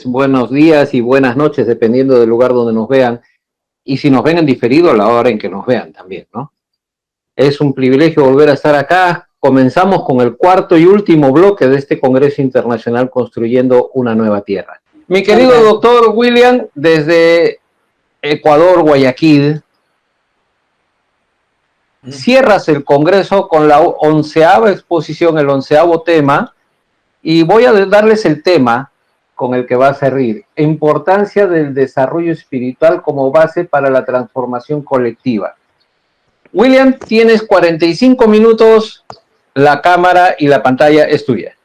buenos días y buenas noches, dependiendo del lugar donde nos vean. Y si nos ven en diferido, a la hora en que nos vean también, ¿no? Es un privilegio volver a estar acá. Comenzamos con el cuarto y último bloque de este Congreso Internacional Construyendo una Nueva Tierra. Mi querido doctor William, desde Ecuador, Guayaquil, cierras el Congreso con la 11ª exposición, el 11º tema, y voy a darles el tema con el que va a servir: importancia del desarrollo espiritual como base para la transformación colectiva. William, tienes 45 minutos, la cámara y la pantalla es tuya.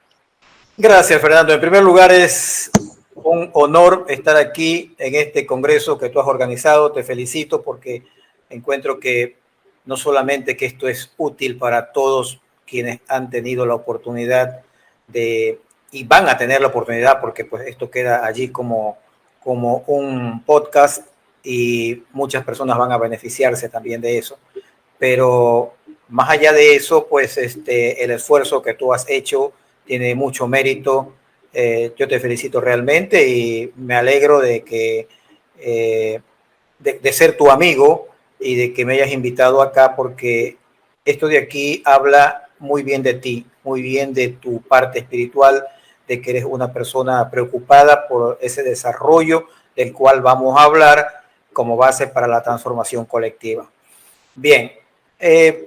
Gracias, Fernando. En primer lugar, es un honor estar aquí en este congreso que tú has organizado. Te felicito porque encuentro que no solamente que esto es útil para todos quienes han tenido la oportunidad de, y van a tener la oportunidad, porque pues esto queda allí como un podcast y muchas personas van a beneficiarse también de eso. Pero más allá de eso, pues el esfuerzo que tú has hecho tiene mucho mérito. Yo te felicito realmente y me alegro de que de ser tu amigo y de que me hayas invitado acá, porque esto de aquí habla muy bien de ti, muy bien de tu parte espiritual, de que eres una persona preocupada por ese desarrollo del cual vamos a hablar como base para la transformación colectiva. Bien,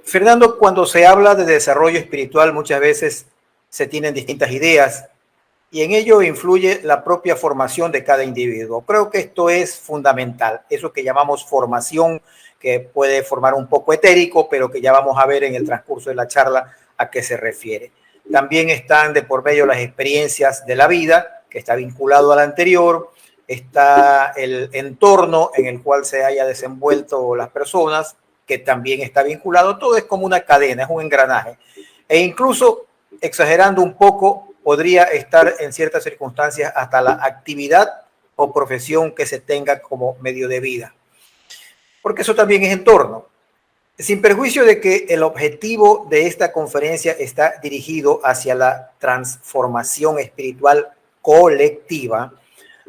Fernando, cuando se habla de desarrollo espiritual muchas veces se tienen distintas ideas y en ello influye la propia formación de cada individuo. Creo que esto es fundamental, eso que llamamos formación, que puede formar un poco etérico, pero que ya vamos a ver en el transcurso de la charla a qué se refiere. También están de por medio las experiencias de la vida, que está vinculado al anterior, está el entorno en el cual se haya desenvuelto las personas, que también está vinculado. Todo es como una cadena, es un engranaje. E incluso, exagerando un poco, podría estar en ciertas circunstancias hasta la actividad o profesión que se tenga como medio de vida. Porque eso también es entorno. Sin perjuicio de que el objetivo de esta conferencia está dirigido hacia la transformación espiritual colectiva,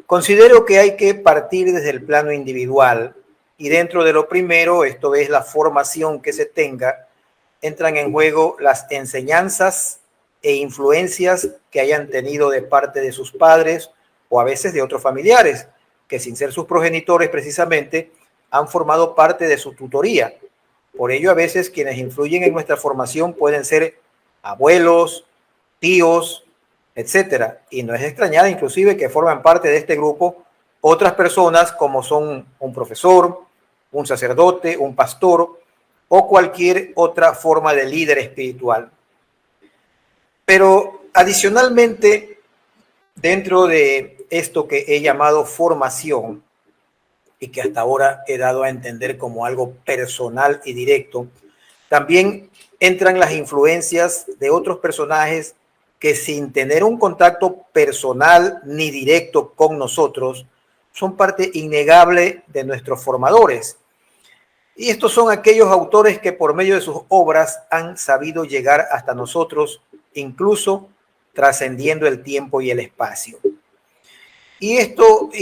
considero que hay que partir desde el plano individual y dentro de lo primero, esto es la formación que se tenga, entran en juego las enseñanzas e influencias que hayan tenido de parte de sus padres o a veces de otros familiares, que sin ser sus progenitores precisamente han formado parte de su tutoría. Por ello, a veces quienes influyen en nuestra formación pueden ser abuelos, tíos, etcétera. Y no es extrañar inclusive que forman parte de este grupo otras personas como son un profesor, un sacerdote, un pastor o cualquier otra forma de líder espiritual. Pero adicionalmente, dentro de esto que he llamado formación y que hasta ahora he dado a entender como algo personal y directo, también entran las influencias de otros personajes que sin tener un contacto personal ni directo con nosotros, son parte innegable de nuestros formadores. Y estos son aquellos autores que por medio de sus obras han sabido llegar hasta nosotros, incluso trascendiendo el tiempo y el espacio. Y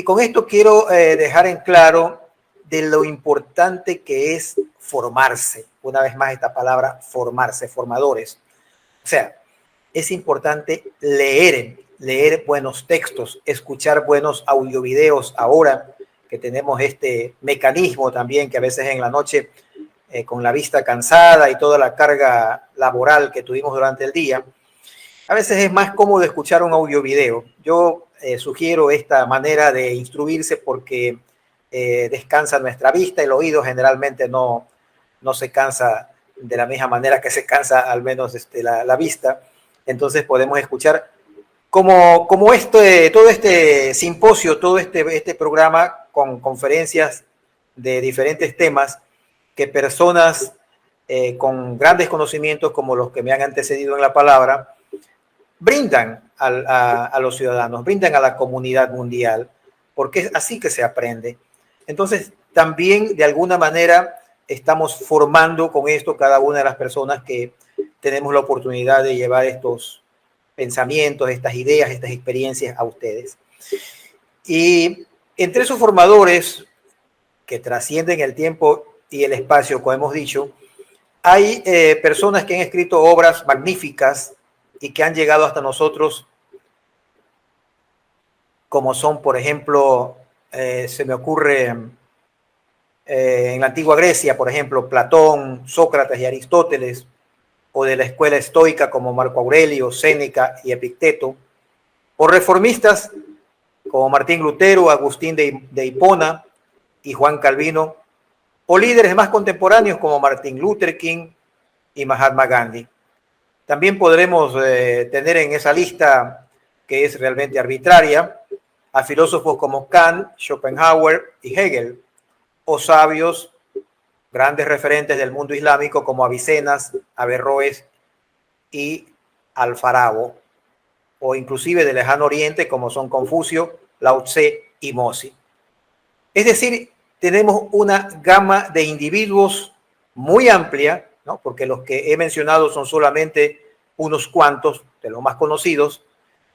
con esto quiero dejar en claro de lo importante que es formarse. Una vez más esta palabra, formarse, formadores. O sea, es importante leer buenos textos, escuchar buenos audiovideos ahora que tenemos este mecanismo también que a veces en la noche con la vista cansada y toda la carga laboral que tuvimos durante el día, a veces es más cómodo escuchar un audiovideo. Yo sugiero esta manera de instruirse porque descansa nuestra vista, el oído generalmente no se cansa de la misma manera que se cansa al menos la vista. Entonces podemos escuchar como todo este simposio, todo este programa con conferencias de diferentes temas que personas con grandes conocimientos como los que me han antecedido en la palabra brindan a los ciudadanos, brindan a la comunidad mundial, porque es así que se aprende. Entonces también de alguna manera estamos formando con esto cada una de las personas que tenemos la oportunidad de llevar estos pensamientos, estas ideas, estas experiencias a ustedes. Y entre esos formadores que trascienden el tiempo y el espacio, como hemos dicho, hay personas que han escrito obras magníficas y que han llegado hasta nosotros, como son, por ejemplo, se me ocurre en la antigua Grecia, por ejemplo, Platón, Sócrates y Aristóteles, o de la escuela estoica como Marco Aurelio, Séneca y Epicteto, o reformistas como Martín Lutero, Agustín de Hipona y Juan Calvino, o líderes más contemporáneos como Martin Luther King y Mahatma Gandhi. También podremos tener en esa lista, que es realmente arbitraria, a filósofos como Kant, Schopenhauer y Hegel, o sabios, grandes referentes del mundo islámico como Avicenas, Averroes y Alfarabo, o inclusive del lejano oriente como son Confucio, Lao Tse y Mozi. Es decir, tenemos una gama de individuos muy amplia, ¿no? Porque los que he mencionado son solamente unos cuantos de los más conocidos,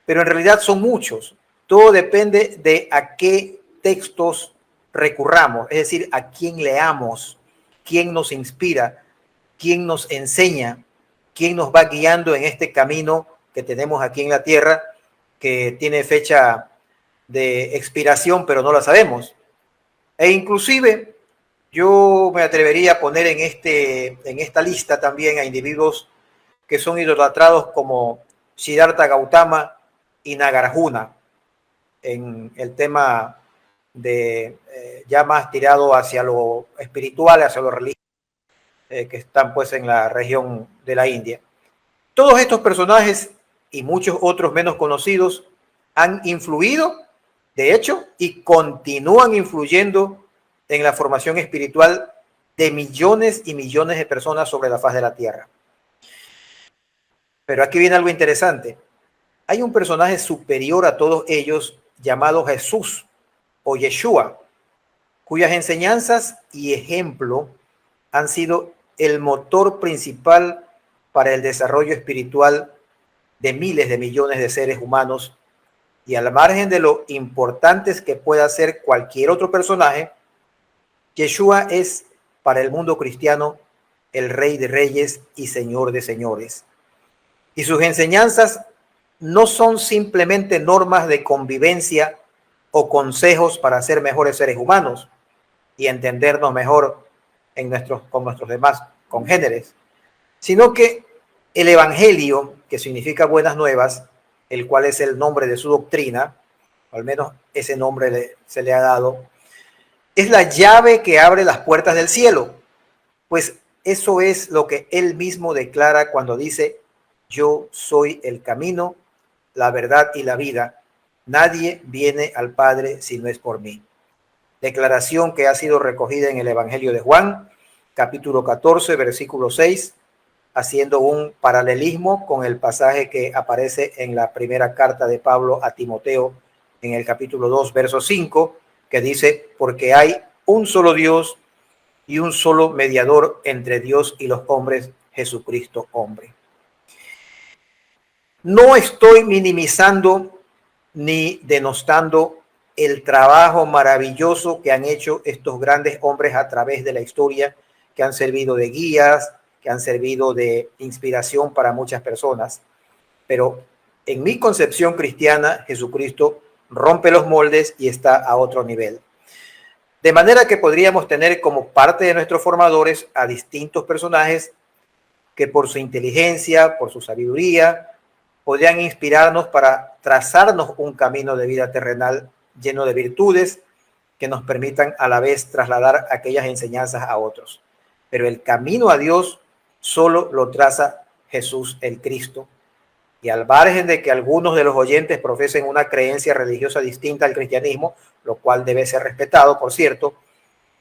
pero en realidad son muchos. Todo depende de a qué textos recurramos, es decir, a quién leamos, quién nos inspira, quién nos enseña, quién nos va guiando en este camino que tenemos aquí en la tierra, que tiene fecha de expiración, pero no la sabemos. E inclusive yo me atrevería a poner en esta lista también a individuos que son idolatrados como Siddhartha Gautama y Nagarjuna, en el tema de ya más tirado hacia lo espiritual, hacia lo religioso, que están pues en la región de la India. Todos estos personajes y muchos otros menos conocidos han influido, de hecho, y continúan influyendo en la formación espiritual de millones y millones de personas sobre la faz de la tierra. Pero aquí viene algo interesante. Hay un personaje superior a todos ellos llamado Jesús o Yeshua, cuyas enseñanzas y ejemplo han sido el motor principal para el desarrollo espiritual de miles de millones de seres humanos, y al margen de lo importantes que pueda ser cualquier otro personaje, Yeshua es para el mundo cristiano el Rey de Reyes y Señor de Señores. Y sus enseñanzas no son simplemente normas de convivencia o consejos para ser mejores seres humanos y entendernos mejor con nuestros demás congéneres, sino que el Evangelio, que significa buenas nuevas, el cual es el nombre de su doctrina, o al menos ese nombre se le ha dado, es la llave que abre las puertas del cielo, pues eso es lo que él mismo declara cuando dice: yo soy el camino, la verdad y la vida. Nadie viene al Padre si no es por mí. Declaración que ha sido recogida en el Evangelio de Juan, capítulo 14, versículo 6, haciendo un paralelismo con el pasaje que aparece en la primera carta de Pablo a Timoteo, en el capítulo 2, verso 5, que dice: porque hay un solo Dios y un solo mediador entre Dios y los hombres, Jesucristo hombre. No estoy minimizando ni denostando el trabajo maravilloso que han hecho estos grandes hombres a través de la historia, que han servido de guías, que han servido de inspiración para muchas personas. Pero en mi concepción cristiana, Jesucristo rompe los moldes y está a otro nivel. De manera que podríamos tener como parte de nuestros formadores a distintos personajes que por su inteligencia, por su sabiduría, podrían inspirarnos para trazarnos un camino de vida terrenal lleno de virtudes que nos permitan a la vez trasladar aquellas enseñanzas a otros. Pero el camino a Dios solo lo traza Jesús el Cristo. Y al margen de que algunos de los oyentes profesen una creencia religiosa distinta al cristianismo, lo cual debe ser respetado, por cierto,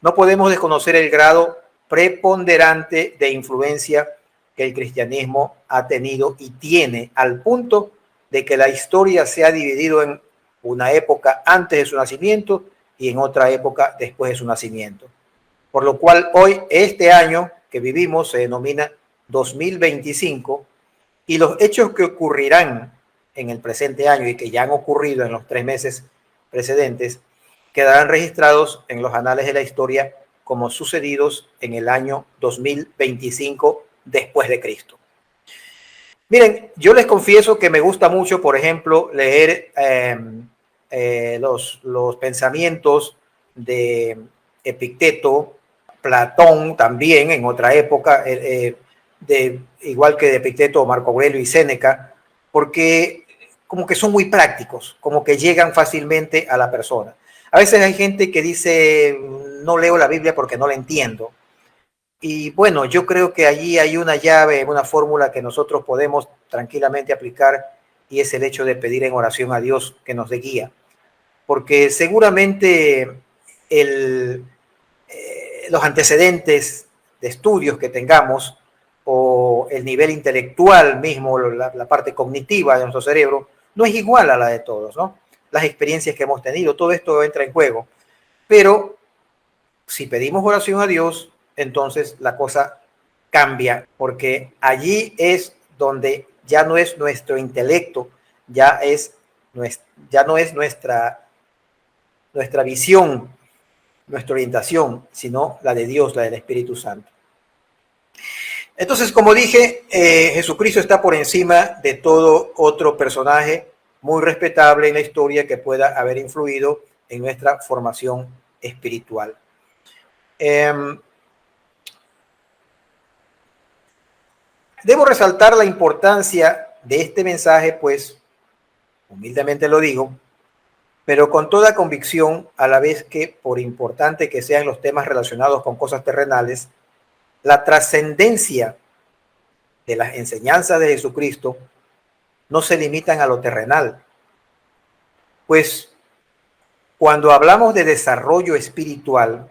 no podemos desconocer el grado preponderante de influencia que el cristianismo ha tenido y tiene, al punto de que la historia se ha dividido en una época antes de su nacimiento y en otra época después de su nacimiento. Por lo cual hoy, este año que vivimos, se denomina 2025, y los hechos que ocurrirán en el presente año y que ya han ocurrido en los 3 meses precedentes quedarán registrados en los anales de la historia como sucedidos en el año 2025 después de Cristo. Miren, yo les confieso que me gusta mucho, por ejemplo, leer los pensamientos de Epicteto, Platón también en otra época, igual que de Epicteto, Marco Aurelio y Séneca, porque como que son muy prácticos, como que llegan fácilmente a la persona. A veces hay gente que dice, no leo la Biblia porque no la entiendo. Y bueno, yo creo que allí hay una llave, una fórmula que nosotros podemos tranquilamente aplicar, y es el hecho de pedir en oración a Dios que nos dé guía. Porque seguramente los antecedentes de estudios que tengamos o el nivel intelectual mismo, la parte cognitiva de nuestro cerebro, no es igual a la de todos, ¿no? Las experiencias que hemos tenido, todo esto entra en juego. Pero si pedimos oración a Dios, entonces la cosa cambia, porque allí es donde ya no es nuestro intelecto, ya no es nuestra visión, nuestra orientación, sino la de Dios, la del Espíritu Santo. Entonces, como dije, Jesucristo está por encima de todo otro personaje muy respetable en la historia que pueda haber influido en nuestra formación espiritual. Debo resaltar la importancia de este mensaje, pues, humildemente lo digo, pero con toda convicción, a la vez que, por importante que sean los temas relacionados con cosas terrenales, la trascendencia de las enseñanzas de Jesucristo no se limitan a lo terrenal. Pues, cuando hablamos de desarrollo espiritual,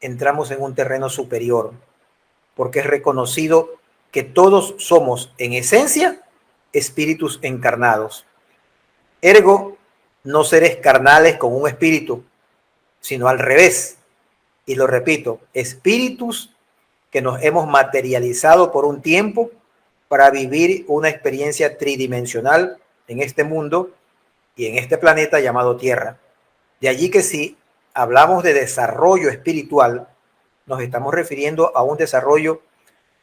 entramos en un terreno superior, porque es reconocido que todos somos, en esencia, espíritus encarnados. Ergo, no seres carnales con un espíritu, sino al revés. Y lo repito, espíritus que nos hemos materializado por un tiempo para vivir una experiencia tridimensional en este mundo y en este planeta llamado Tierra. De allí que si hablamos de desarrollo espiritual, nos estamos refiriendo a un desarrollo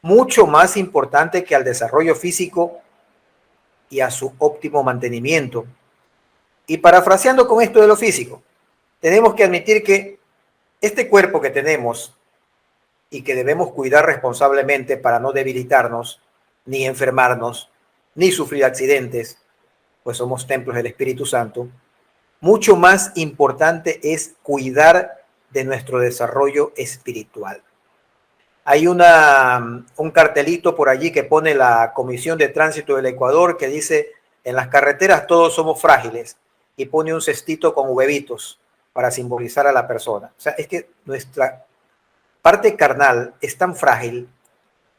mucho más importante que al desarrollo físico y a su óptimo mantenimiento. Y parafraseando con esto de lo físico, tenemos que admitir que este cuerpo que tenemos y que debemos cuidar responsablemente para no debilitarnos, ni enfermarnos, ni sufrir accidentes, pues somos templos del Espíritu Santo, mucho más importante es cuidar de nuestro desarrollo espiritual. Hay un cartelito por allí que pone la Comisión de Tránsito del Ecuador que dice, en las carreteras todos somos frágiles, y pone un cestito con huevitos para simbolizar a la persona. O sea, es que nuestra parte carnal es tan frágil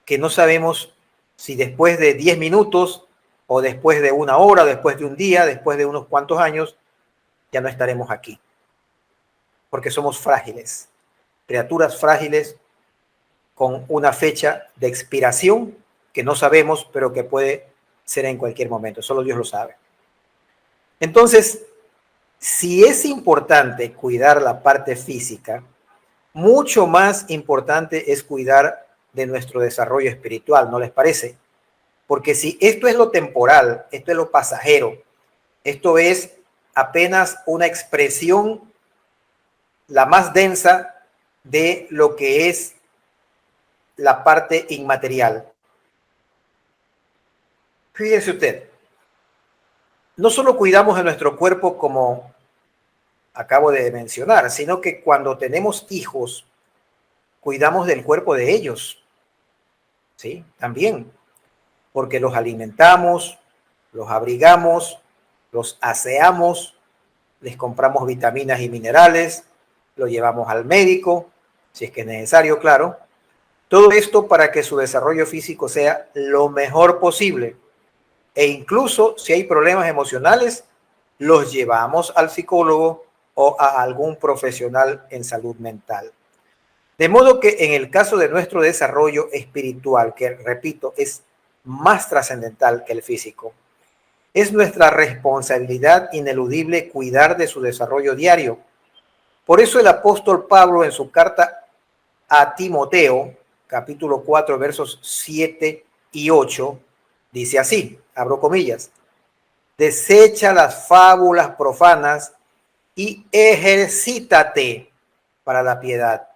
que no sabemos si después de 10 minutos o después de una hora, después de un día, después de unos cuantos años, ya no estaremos aquí. Porque somos frágiles, criaturas frágiles con una fecha de expiración que no sabemos, pero que puede ser en cualquier momento. Solo Dios lo sabe. Entonces, si es importante cuidar la parte física, mucho más importante es cuidar de nuestro desarrollo espiritual, ¿no les parece? Porque si esto es lo temporal, esto es lo pasajero, esto es apenas una expresión, la más densa, de lo que es la parte inmaterial. Fíjese usted, no solo cuidamos de nuestro cuerpo como acabo de mencionar, sino que cuando tenemos hijos, cuidamos del cuerpo de ellos, ¿sí? También, porque los alimentamos, los abrigamos, los aseamos, les compramos vitaminas y minerales, los llevamos al médico, si es que es necesario, claro. Todo esto para que su desarrollo físico sea lo mejor posible. E incluso si hay problemas emocionales, los llevamos al psicólogo o a algún profesional en salud mental. De modo que en el caso de nuestro desarrollo espiritual, que repito, es más trascendental que el físico, Es nuestra responsabilidad ineludible cuidar de su desarrollo diario. Por eso el apóstol Pablo en su carta a Timoteo, capítulo 4, versos 7 y 8, dice así, abro comillas, desecha las fábulas profanas y ejercítate para la piedad,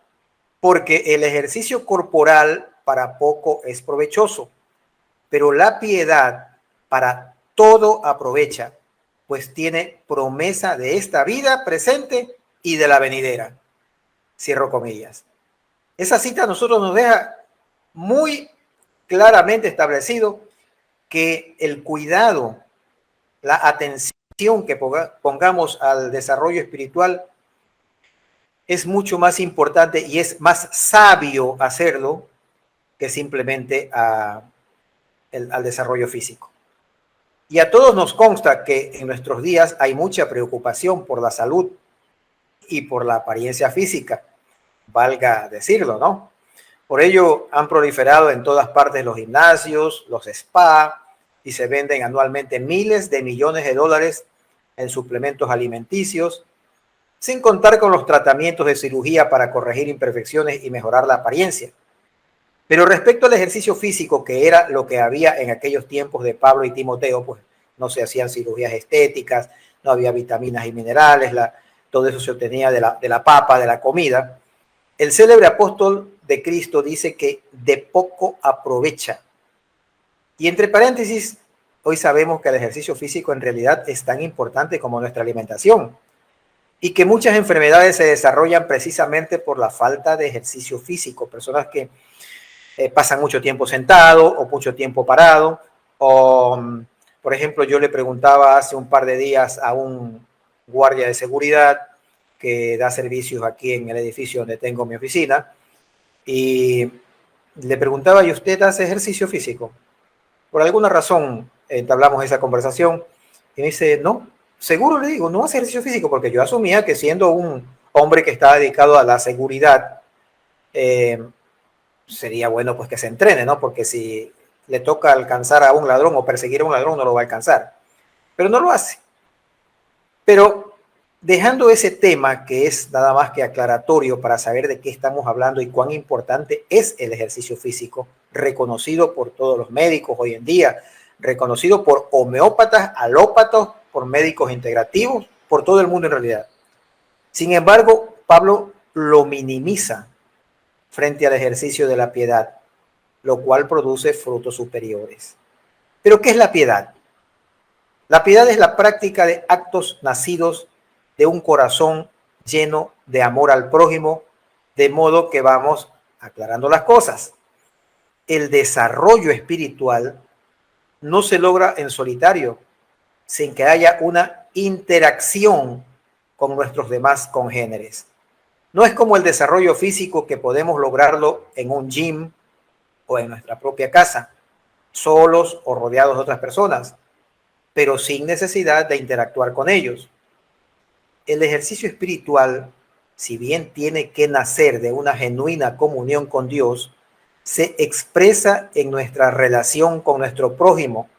porque el ejercicio corporal para poco es provechoso, pero la piedad para todo aprovecha, pues tiene promesa de esta vida presente y de la venidera. Cierro comillas. Esa cita a nosotros nos deja muy claramente establecido que el cuidado, la atención que pongamos al desarrollo espiritual es mucho más importante y es más sabio hacerlo que simplemente al desarrollo físico. Y a todos nos consta que en nuestros días hay mucha preocupación por la salud y por la apariencia física, valga decirlo, ¿no? Por ello han proliferado en todas partes los gimnasios, los spa, y se venden anualmente miles de millones de dólares en suplementos alimenticios, sin contar con los tratamientos de cirugía para corregir imperfecciones y mejorar la apariencia. Pero respecto al ejercicio físico, que era lo que había en aquellos tiempos de Pablo y Timoteo, pues no se hacían cirugías estéticas, no había vitaminas y minerales, todo eso se obtenía de la papa, de la comida. El célebre apóstol de Cristo dice que de poco aprovecha. Y entre paréntesis, hoy sabemos que el ejercicio físico en realidad es tan importante como nuestra alimentación y que muchas enfermedades se desarrollan precisamente por la falta de ejercicio físico. Personas que pasan mucho tiempo sentado o mucho tiempo parado. O, por ejemplo, yo le preguntaba hace un par de días a un guardia de seguridad que da servicios aquí en el edificio donde tengo mi oficina, y le preguntaba, ¿y usted hace ejercicio físico? Por alguna razón entablamos esa conversación y me dice, no, seguro, le digo, no hace ejercicio físico, porque yo asumía que siendo un hombre que está dedicado a la seguridad, sería bueno pues que se entrene, ¿no? Porque si le toca alcanzar a un ladrón o perseguir a un ladrón, no lo va a alcanzar. Pero no lo hace. Pero dejando ese tema, que es nada más que aclaratorio para saber de qué estamos hablando y cuán importante es el ejercicio físico, reconocido por todos los médicos hoy en día, reconocido por homeópatas, alópatos, por médicos integrativos, por todo el mundo en realidad. Sin embargo, Pablo lo minimiza frente al ejercicio de la piedad, lo cual produce frutos superiores. ¿Pero qué es la piedad? La piedad es la práctica de actos nacidos de un corazón lleno de amor al prójimo, de modo que vamos aclarando las cosas. El desarrollo espiritual no se logra en solitario, sin que haya una interacción con nuestros demás congéneres. No es como el desarrollo físico, que podemos lograrlo en un gym o en nuestra propia casa, solos o rodeados de otras personas, pero sin necesidad de interactuar con ellos. El ejercicio espiritual, si bien tiene que nacer de una genuina comunión con Dios, se expresa en nuestra relación con nuestro prójimo,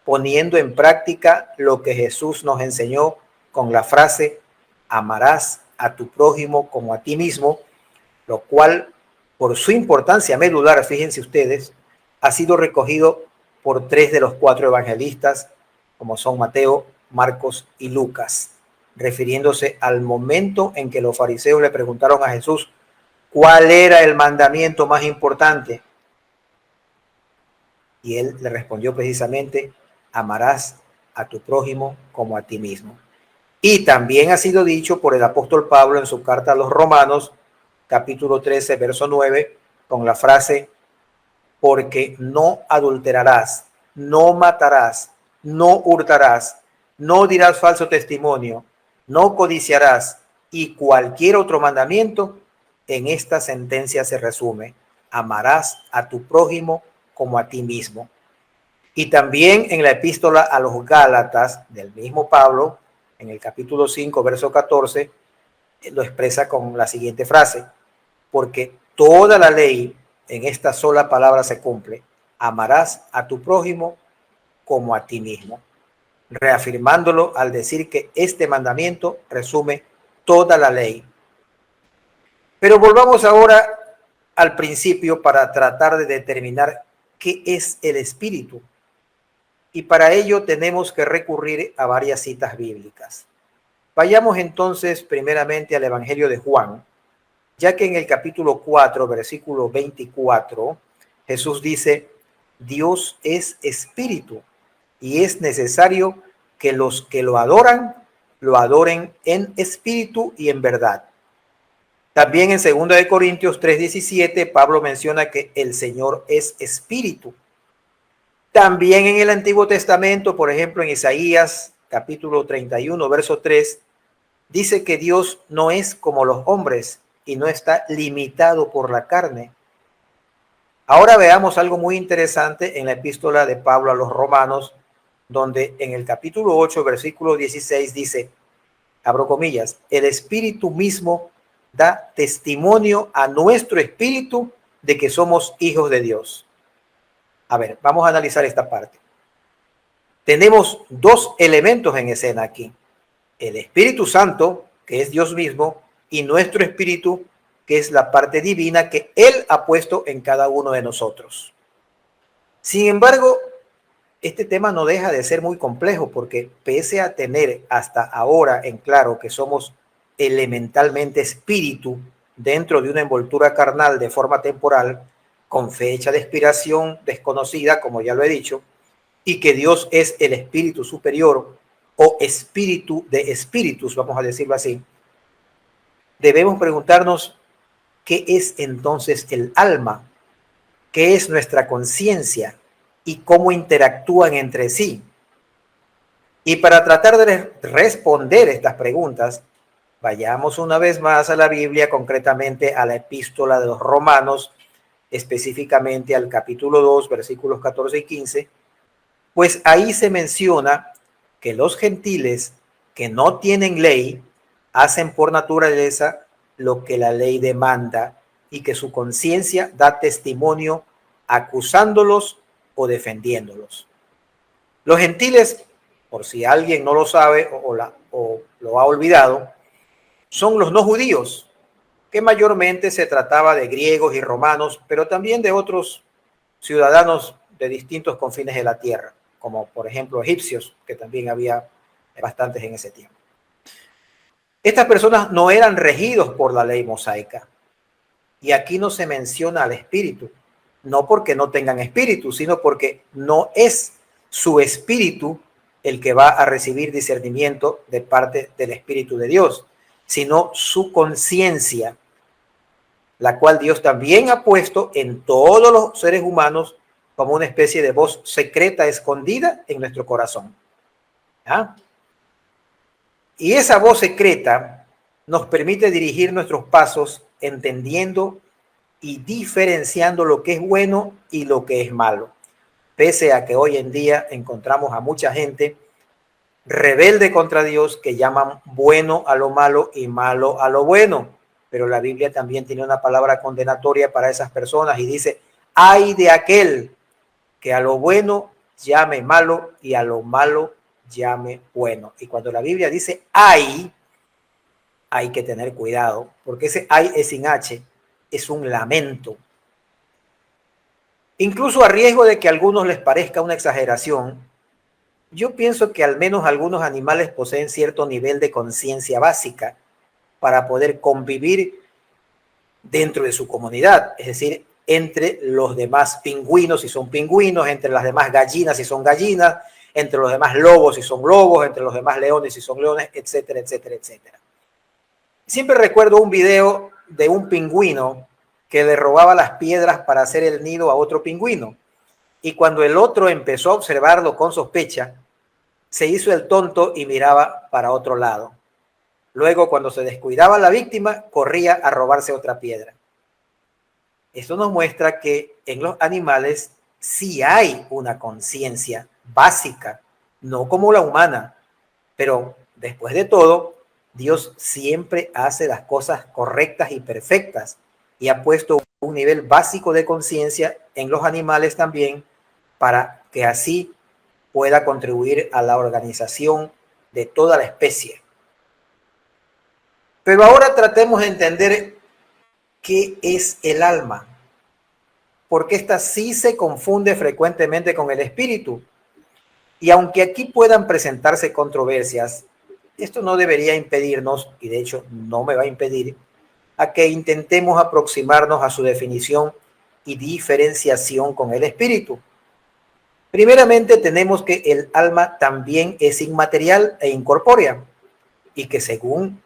poniendo en práctica lo que Jesús nos enseñó con la frase, amarás a tu prójimo como a ti mismo, lo cual, por su importancia medular, fíjense ustedes, ha sido recogido por 3 de los 4 evangelistas, como son Mateo, Marcos y Lucas, refiriéndose al momento en que los fariseos le preguntaron a Jesús cuál era el mandamiento más importante. Y él le respondió precisamente, amarás a tu prójimo como a ti mismo. Y también ha sido dicho por el apóstol Pablo en su carta a los Romanos, capítulo 13, verso 9, con la frase, porque no adulterarás, no matarás, no hurtarás, no dirás falso testimonio, no codiciarás, y cualquier otro mandamiento, en esta sentencia se resume, amarás a tu prójimo como a ti mismo. Y también en la epístola a los Gálatas del mismo Pablo, en el capítulo 5, verso 14, lo expresa con la siguiente frase, porque toda la ley en esta sola palabra se cumple, amarás a tu prójimo como a ti mismo. reafirmándolo al decir que este mandamiento resume toda la ley. Pero volvamos ahora al principio para tratar de determinar qué es el espíritu. Y para ello tenemos que recurrir a varias citas bíblicas. Vayamos entonces primeramente al Evangelio de Juan, ya que en el capítulo 4, versículo 24, Jesús dice: Dios es espíritu y es necesario que los que lo adoren en espíritu y en verdad. También en 2 de Corintios 3:17, Pablo menciona que el Señor es espíritu. También en el Antiguo Testamento, por ejemplo, en Isaías capítulo 31, verso 3, dice que Dios no es como los hombres y no está limitado por la carne. Ahora veamos algo muy interesante en la epístola de Pablo a los Romanos, donde en el capítulo 8, versículo 16 dice, abro comillas, el Espíritu mismo da testimonio a nuestro espíritu de que somos hijos de Dios. A ver, vamos a analizar esta parte. Tenemos dos elementos en escena aquí. El Espíritu Santo, que es Dios mismo, y nuestro espíritu, que es la parte divina que Él ha puesto en cada uno de nosotros. Sin embargo, este tema no deja de ser muy complejo porque pese a tener hasta ahora en claro que somos elementalmente espíritu dentro de una envoltura carnal de forma temporal, con fecha de expiración desconocida, como ya lo he dicho, y que Dios es el espíritu superior o espíritu de espíritus, vamos a decirlo así, debemos preguntarnos qué es entonces el alma, qué es nuestra conciencia y cómo interactúan entre sí. Y para tratar de responder estas preguntas, vayamos una vez más a la Biblia, concretamente a la epístola de los Romanos, específicamente al capítulo 2, versículos 14 y 15, pues ahí se menciona que los gentiles que no tienen ley hacen por naturaleza lo que la ley demanda y que su conciencia da testimonio acusándolos o defendiéndolos. Los gentiles, por si alguien no lo sabe o lo ha olvidado, son los no judíos, que mayormente se trataba de griegos y romanos, pero también de otros ciudadanos de distintos confines de la tierra, como por ejemplo egipcios, que también había bastantes en ese tiempo. Estas personas no eran regidos por la ley mosaica. Y aquí no se menciona al espíritu, no porque no tengan espíritu, sino porque no es su espíritu el que va a recibir discernimiento de parte del Espíritu de Dios, sino su conciencia, la cual Dios también ha puesto en todos los seres humanos como una especie de voz secreta escondida en nuestro corazón. ¿Ah? Y esa voz secreta nos permite dirigir nuestros pasos entendiendo y diferenciando lo que es bueno y lo que es malo. Pese a que hoy en día encontramos a mucha gente rebelde contra Dios que llaman bueno a lo malo y malo a lo bueno. Pero la Biblia también tiene una palabra condenatoria para esas personas y dice, ay de aquel que a lo bueno llame malo y a lo malo llame bueno. Y cuando la Biblia dice hay que tener cuidado, porque ese ay es sin H, es un lamento. Incluso a riesgo de que a algunos les parezca una exageración, yo pienso que al menos algunos animales poseen cierto nivel de conciencia básica para poder convivir dentro de su comunidad, es decir, entre los demás pingüinos si son pingüinos, entre las demás gallinas si son gallinas, entre los demás lobos si son lobos, entre los demás leones si son leones, etcétera, etcétera, etcétera. Siempre recuerdo un video de un pingüino que le robaba las piedras para hacer el nido a otro pingüino. Y cuando el otro empezó a observarlo con sospecha, se hizo el tonto y miraba para otro lado. Luego, cuando se descuidaba la víctima, corría a robarse otra piedra. Esto nos muestra que en los animales sí hay una conciencia básica, no como la humana, pero después de todo, Dios siempre hace las cosas correctas y perfectas y ha puesto un nivel básico de conciencia en los animales también para que así pueda contribuir a la organización de toda la especie. Pero ahora tratemos de entender qué es el alma, porque esta sí se confunde frecuentemente con el espíritu. Y aunque aquí puedan presentarse controversias, esto no debería impedirnos, y de hecho no me va a impedir, a que intentemos aproximarnos a su definición y diferenciación con el espíritu. Primeramente tenemos que el alma también es inmaterial e incorpórea, y que según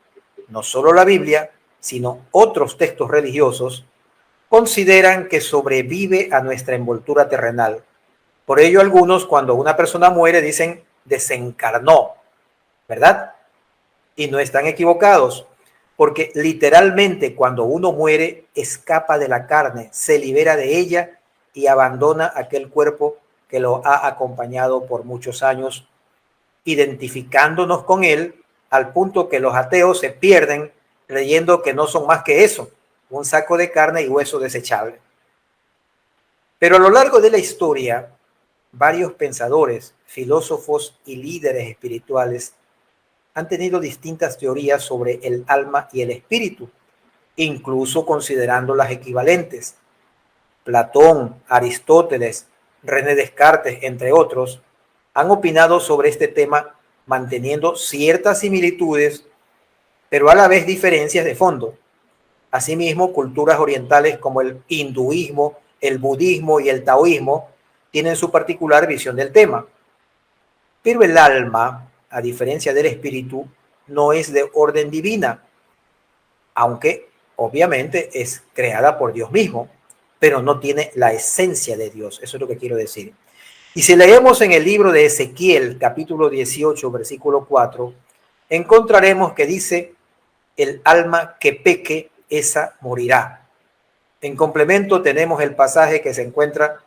no solo la Biblia, sino otros textos religiosos, consideran que sobrevive a nuestra envoltura terrenal. Por ello algunos, cuando una persona muere, dicen desencarnó, ¿verdad? Y no están equivocados, porque literalmente cuando uno muere, escapa de la carne, se libera de ella y abandona aquel cuerpo que lo ha acompañado por muchos años, identificándonos con él al punto que los ateos se pierden creyendo que no son más que eso, un saco de carne y hueso desechable. Pero a lo largo de la historia, varios pensadores, filósofos y líderes espirituales han tenido distintas teorías sobre el alma y el espíritu, incluso considerando las equivalentes. Platón, Aristóteles, René Descartes, entre otros, han opinado sobre este tema manteniendo ciertas similitudes, pero a la vez diferencias de fondo. Asimismo, culturas orientales como el hinduismo, el budismo y el taoísmo tienen su particular visión del tema. Pero el alma, a diferencia del espíritu, no es de orden divina, aunque obviamente es creada por Dios mismo, pero no tiene la esencia de Dios. Eso es lo que quiero decir. Y si leemos en el libro de Ezequiel, capítulo 18, versículo 4, encontraremos que dice, el alma que peque, esa morirá. En complemento tenemos el pasaje que se encuentra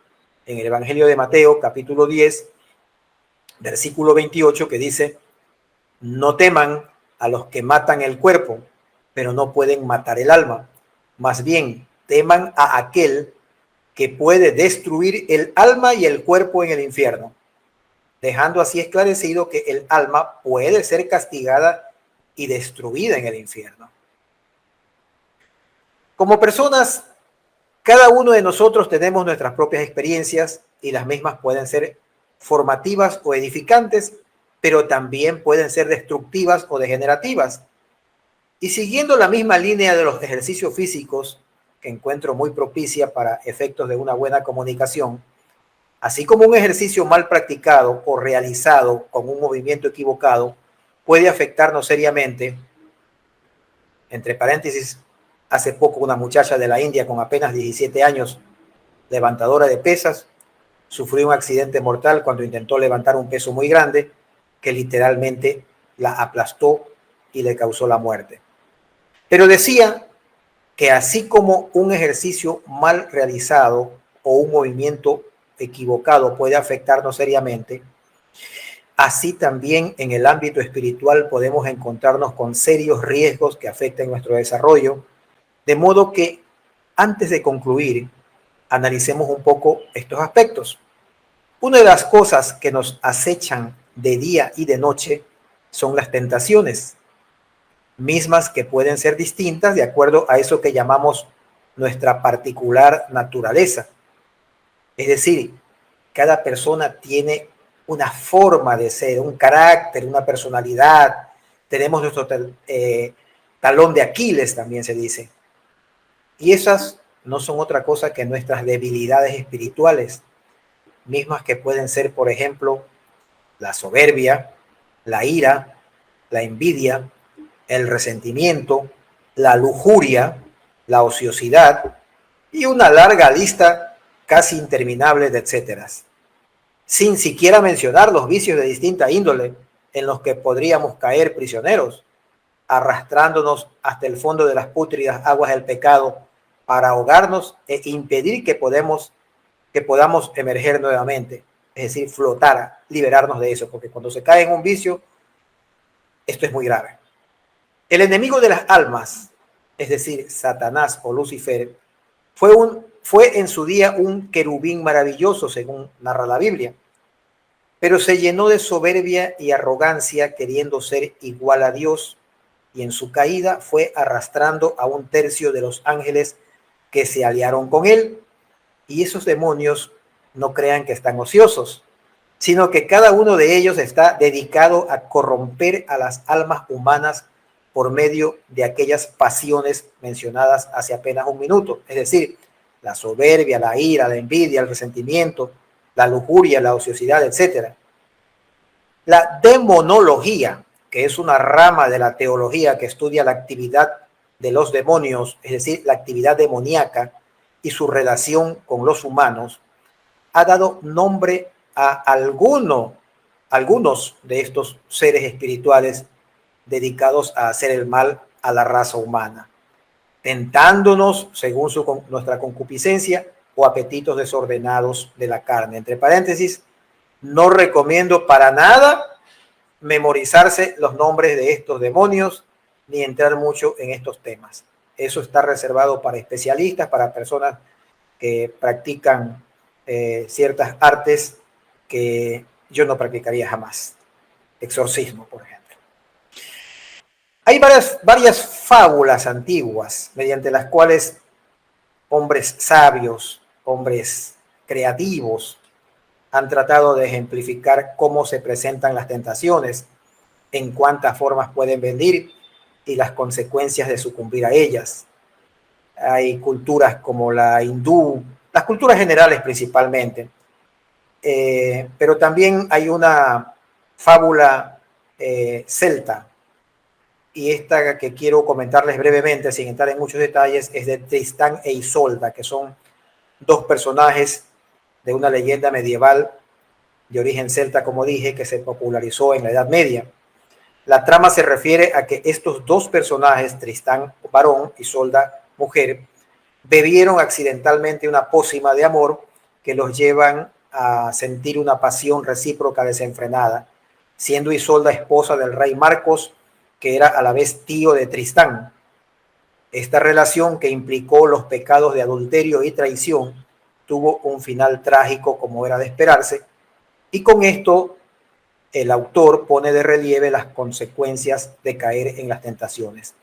en el Evangelio de Mateo, capítulo 10, versículo 28, que dice, no teman a los que matan el cuerpo, pero no pueden matar el alma. Más bien, teman a aquel que puede destruir el alma y el cuerpo en el infierno, dejando así esclarecido que el alma puede ser castigada y destruida en el infierno. Como personas, cada uno de nosotros tenemos nuestras propias experiencias y las mismas pueden ser formativas o edificantes, pero también pueden ser destructivas o degenerativas. Y siguiendo la misma línea de los ejercicios físicos, que encuentro muy propicia para efectos de una buena comunicación, así como un ejercicio mal practicado o realizado con un movimiento equivocado puede afectarnos seriamente. Entre paréntesis, hace poco una muchacha de la India con apenas 17 años, levantadora de pesas, sufrió un accidente mortal cuando intentó levantar un peso muy grande que literalmente la aplastó y le causó la muerte. Pero decía que así como un ejercicio mal realizado o un movimiento equivocado puede afectarnos seriamente, así también en el ámbito espiritual podemos encontrarnos con serios riesgos que afecten nuestro desarrollo, de modo que antes de concluir, analicemos un poco estos aspectos. Una de las cosas que nos acechan de día y de noche son las tentaciones, mismas que pueden ser distintas de acuerdo a eso que llamamos nuestra particular naturaleza. Es decir, cada persona tiene una forma de ser, un carácter, una personalidad. Tenemos nuestro talón de Aquiles, también se dice. Y esas no son otra cosa que nuestras debilidades espirituales, mismas que pueden ser, por ejemplo, la soberbia, la ira, la envidia, el resentimiento, la lujuria, la ociosidad y una larga lista casi interminable de etcéteras. Sin siquiera mencionar los vicios de distinta índole en los que podríamos caer prisioneros, arrastrándonos hasta el fondo de las pútridas aguas del pecado para ahogarnos e impedir que podamos emerger nuevamente, es decir, flotar, liberarnos de eso, porque cuando se cae en un vicio, esto es muy grave. El enemigo de las almas, es decir, Satanás o Lucifer, fue en su día un querubín maravilloso, según narra la Biblia. pero se llenó de soberbia y arrogancia, queriendo ser igual a Dios, y en su caída fue arrastrando a un tercio de los ángeles que se aliaron con él. Y esos demonios no crean que están ociosos, sino que cada uno de ellos está dedicado a corromper a las almas humanas por medio de aquellas pasiones mencionadas hace apenas un minuto, es decir, la soberbia, la ira, la envidia, el resentimiento, la lujuria, la ociosidad, etc. La demonología, que es una rama de la teología que estudia la actividad de los demonios, es decir, la actividad demoníaca y su relación con los humanos, ha dado nombre a algunos de estos seres espirituales dedicados a hacer el mal a la raza humana, tentándonos según nuestra concupiscencia o apetitos desordenados de la carne. Entre paréntesis, no recomiendo para nada memorizarse los nombres de estos demonios ni entrar mucho en estos temas. Eso está reservado para especialistas, para personas que practican ciertas artes que yo no practicaría jamás. Exorcismo, por ejemplo. Hay varias fábulas antiguas mediante las cuales hombres sabios, hombres creativos, han tratado de ejemplificar cómo se presentan las tentaciones, en cuántas formas pueden venir y las consecuencias de sucumbir a ellas. Hay culturas como la hindú, las culturas generales principalmente, pero también hay una fábula celta, y esta que quiero comentarles brevemente, sin entrar en muchos detalles, es de Tristán e Isolda, que son dos personajes de una leyenda medieval de origen celta, como dije, que se popularizó en la Edad Media. La trama se refiere a que estos dos personajes, Tristán varón y Isolda mujer, bebieron accidentalmente una pócima de amor que los llevan a sentir una pasión recíproca desenfrenada, siendo Isolda esposa del rey Marcos, que era a la vez tío de Tristán. Esta relación, que implicó los pecados de adulterio y traición, tuvo un final trágico, como era de esperarse, y con esto el autor pone de relieve las consecuencias de caer en las tentaciones.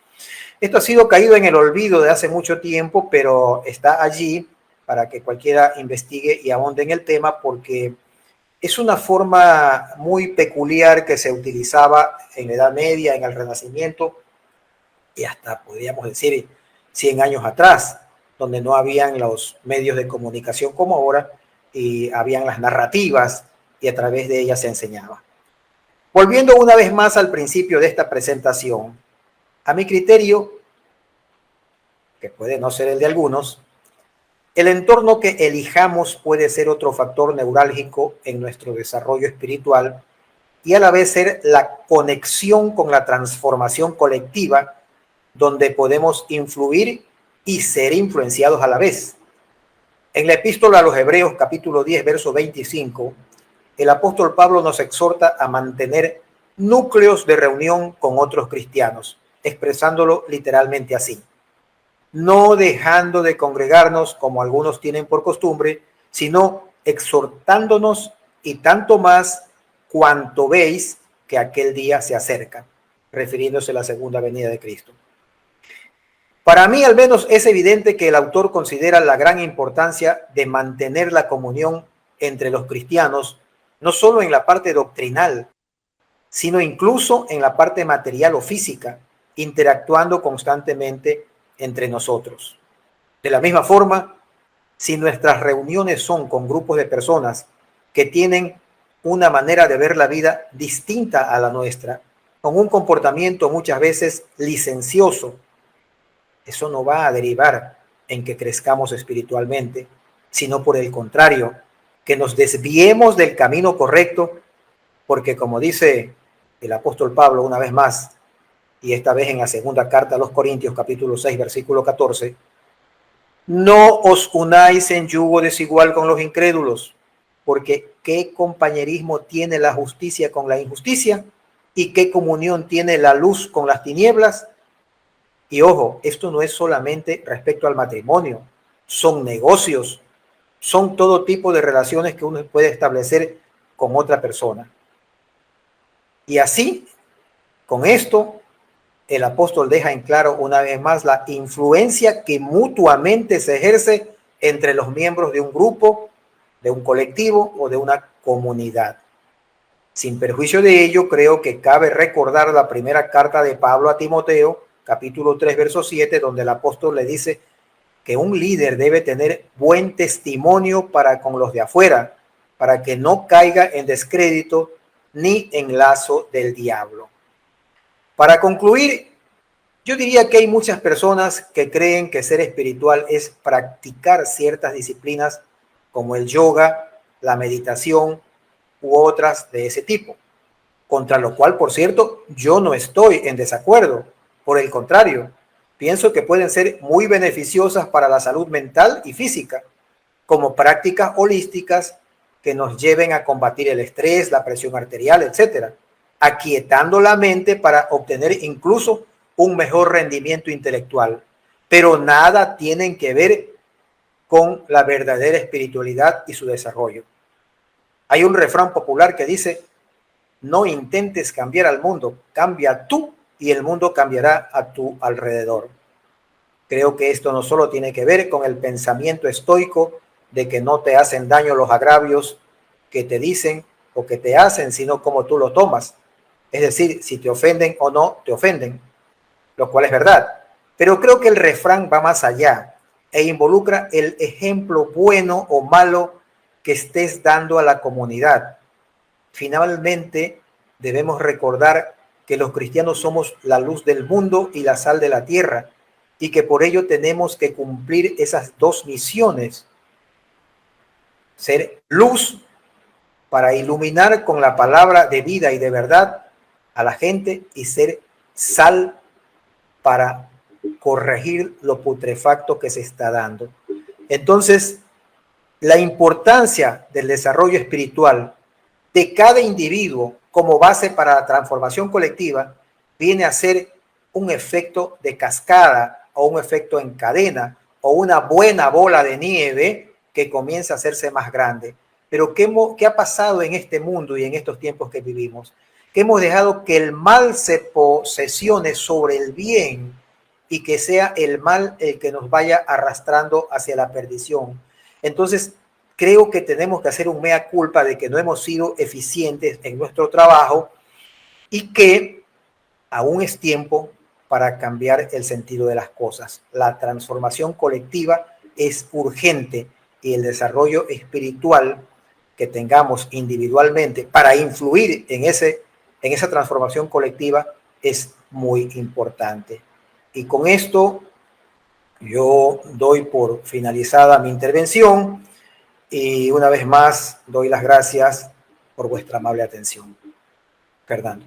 Esto ha sido caído en el olvido de hace mucho tiempo, pero está allí para que cualquiera investigue y ahonde en el tema, porque es una forma muy peculiar que se utilizaba en la Edad Media, en el Renacimiento, y hasta podríamos decir 100 años atrás, donde no habían los medios de comunicación como ahora, y habían las narrativas, y a través de ellas se enseñaba. Volviendo una vez más al principio de esta presentación, a mi criterio, que puede no ser el de algunos, el entorno que elijamos puede ser otro factor neurálgico en nuestro desarrollo espiritual y a la vez ser la conexión con la transformación colectiva, donde podemos influir y ser influenciados a la vez. En la epístola a los Hebreos, capítulo 10, verso 25, el apóstol Pablo nos exhorta a mantener núcleos de reunión con otros cristianos, expresándolo literalmente así: no dejando de congregarnos como algunos tienen por costumbre, sino exhortándonos, y tanto más cuanto veis que aquel día se acerca, refiriéndose a la segunda venida de Cristo. Para mí, al menos, es evidente que el autor considera la gran importancia de mantener la comunión entre los cristianos, no solo en la parte doctrinal, sino incluso en la parte material o física, interactuando constantemente entre nosotros. De la misma forma, si nuestras reuniones son con grupos de personas que tienen una manera de ver la vida distinta a la nuestra, con un comportamiento muchas veces licencioso, eso no va a derivar en que crezcamos espiritualmente, sino por el contrario, que nos desviemos del camino correcto, porque como dice el apóstol Pablo una vez más, y esta vez en la segunda carta a los Corintios, capítulo 6, versículo 14, no os unáis en yugo desigual con los incrédulos, porque ¿qué compañerismo tiene la justicia con la injusticia? ¿Y qué comunión tiene la luz con las tinieblas? Y ojo, esto no es solamente respecto al matrimonio, son negocios, son todo tipo de relaciones que uno puede establecer con otra persona. Y así, con esto, el apóstol deja en claro una vez más la influencia que mutuamente se ejerce entre los miembros de un grupo, de un colectivo o de una comunidad. Sin perjuicio de ello, creo que cabe recordar la primera carta de Pablo a Timoteo, capítulo 3, verso 7, donde el apóstol le dice que un líder debe tener buen testimonio para con los de afuera, para que no caiga en descrédito ni en lazo del diablo. Para concluir, yo diría que hay muchas personas que creen que ser espiritual es practicar ciertas disciplinas como el yoga, la meditación u otras de ese tipo, contra lo cual, por cierto, yo no estoy en desacuerdo. Por el contrario, pienso que pueden ser muy beneficiosas para la salud mental y física, como prácticas holísticas que nos lleven a combatir el estrés, la presión arterial, etcétera, aquietando la mente para obtener incluso un mejor rendimiento intelectual. Pero nada tienen que ver con la verdadera espiritualidad y su desarrollo. Hay un refrán popular que dice: no intentes cambiar al mundo, cambia tú y el mundo cambiará a tu alrededor. Creo que esto no solo tiene que ver con el pensamiento estoico de que no te hacen daño los agravios que te dicen o que te hacen, sino cómo tú lo tomas. Es decir, si te ofenden o no te ofenden, lo cual es verdad. Pero creo que el refrán va más allá e involucra el ejemplo bueno o malo que estés dando a la comunidad. Finalmente, debemos recordar que los cristianos somos la luz del mundo y la sal de la tierra, y que por ello tenemos que cumplir esas dos misiones: ser luz para iluminar con la palabra de vida y de verdad a la gente, y ser sal para corregir lo putrefacto que se está dando. Entonces, la importancia del desarrollo espiritual de cada individuo como base para la transformación colectiva viene a ser un efecto de cascada o un efecto en cadena o una buena bola de nieve que comienza a hacerse más grande. Pero ¿qué ha pasado en este mundo y en estos tiempos que vivimos? Que hemos dejado que el mal se posesione sobre el bien y que sea el mal el que nos vaya arrastrando hacia la perdición. Entonces, creo que tenemos que hacer un mea culpa de que no hemos sido eficientes en nuestro trabajo y que aún es tiempo para cambiar el sentido de las cosas. La transformación colectiva es urgente y el desarrollo espiritual que tengamos individualmente para influir en esa transformación colectiva es muy importante. Y con esto yo doy por finalizada mi intervención. Y una vez más, doy las gracias por vuestra amable atención. Fernando.